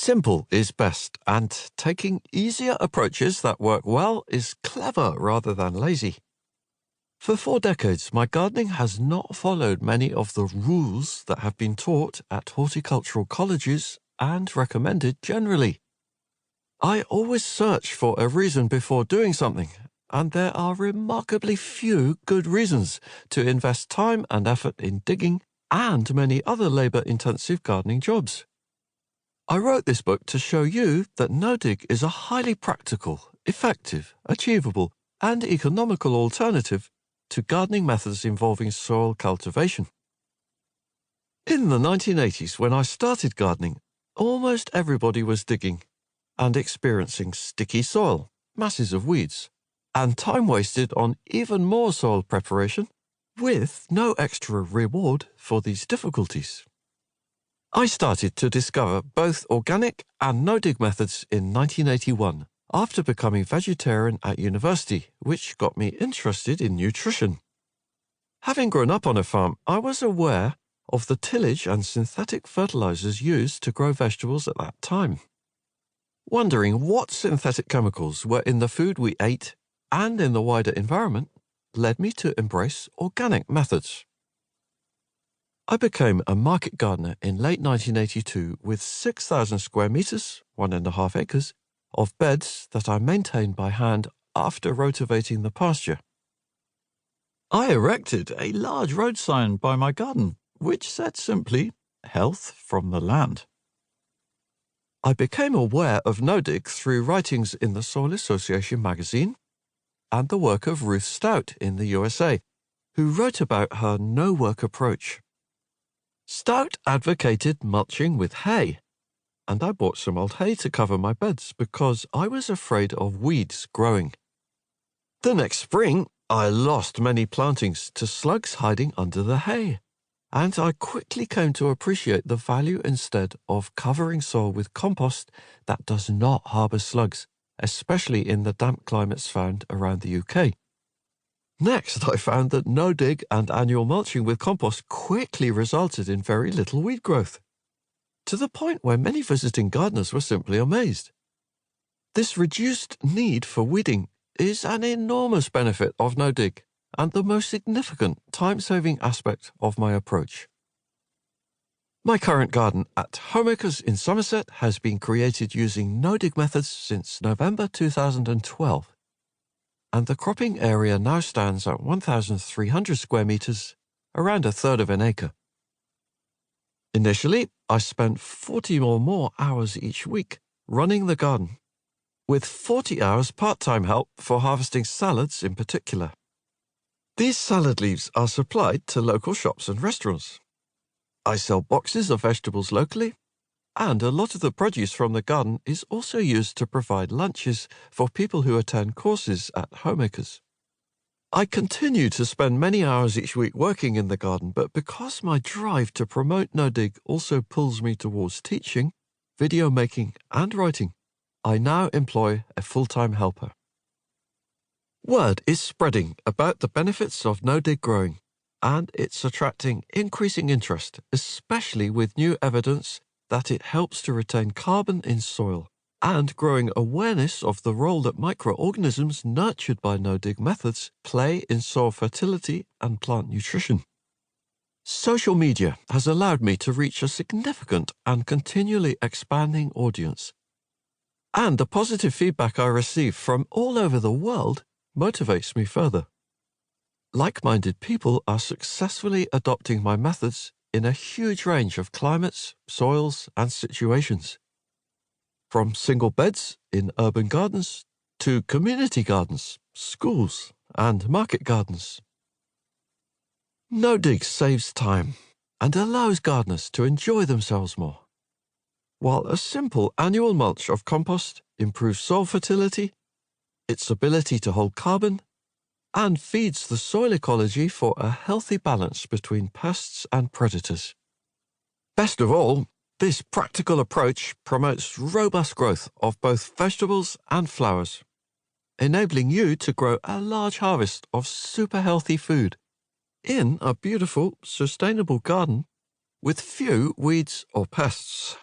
Simple is best, and taking easier approaches that work well is clever rather than lazy. For 4 decades, my gardening has not followed many of the rules that have been taught at horticultural colleges and recommended generally. I always search for a reason before doing something, and there are remarkably few good reasons to invest time and effort in digging and many other labor-intensive gardening jobs. I wrote this book to show you that no-dig is a highly practical, effective, achievable, and economical alternative to gardening methods involving soil cultivation. In the 1980s, when I started gardening, almost everybody was digging and experiencing sticky soil, masses of weeds, and time wasted on even more soil preparation, with no extra reward for these difficulties. I started to discover both organic and no-dig methods in 1981 after becoming vegetarian at university, which got me interested in nutrition. Having grown up on a farm, I was aware of the tillage and synthetic fertilizers used to grow vegetables at that time. Wondering what synthetic chemicals were in the food we ate and in the wider environment led me to embrace organic methods. I became a market gardener in late 1982 with 6,000 square meters, 1.5 acres, of beds that I maintained by hand after rotivating the pasture. I erected a large road sign by my garden, which said simply, "Health from the land." I became aware of no-dig through writings in the Soil Association magazine and the work of Ruth Stout in the USA, who wrote about her no-work approach. Stout advocated mulching with hay, and I bought some old hay to cover my beds because I was afraid of weeds growing. The next spring, I lost many plantings to slugs hiding under the hay, and I quickly came to appreciate the value instead of covering soil with compost that does not harbour slugs, especially in the damp climates found around the UK. Next, I found that no-dig and annual mulching with compost quickly resulted in very little weed growth, to the point where many visiting gardeners were simply amazed. This reduced need for weeding is an enormous benefit of no-dig and the most significant time-saving aspect of my approach. My current garden at Homeacres in Somerset has been created using no-dig methods since November 2012. And the cropping area now stands at 1,300 square meters, around 1/3 of an acre. Initially, I spent 40 or more hours each week running the garden, with 40 hours part-time help for harvesting salads in particular. These salad leaves are supplied to local shops and restaurants. I sell boxes of vegetables locally, and a lot of the produce from the garden is also used to provide lunches for people who attend courses at Homeacres. I continue to spend many hours each week working in the garden, but because my drive to promote no-dig also pulls me towards teaching, video making, and writing, I now employ a full-time helper. Word is spreading about the benefits of no-dig growing, and it's attracting increasing interest, especially with new evidence that it helps to retain carbon in soil, and growing awareness of the role that microorganisms nurtured by no-dig methods play in soil fertility and plant nutrition. Social media has allowed me to reach a significant and continually expanding audience, and the positive feedback I receive from all over the world motivates me further. Like-minded people are successfully adopting my methods in a huge range of climates, soils, and situations. From single beds in urban gardens to community gardens, schools, and market gardens. No-dig saves time and allows gardeners to enjoy themselves more, while a simple annual mulch of compost improves soil fertility, its ability to hold carbon, and feeds the soil ecology for a healthy balance between pests and predators. Best of all, this practical approach promotes robust growth of both vegetables and flowers, enabling you to grow a large harvest of super healthy food in a beautiful, sustainable garden with few weeds or pests.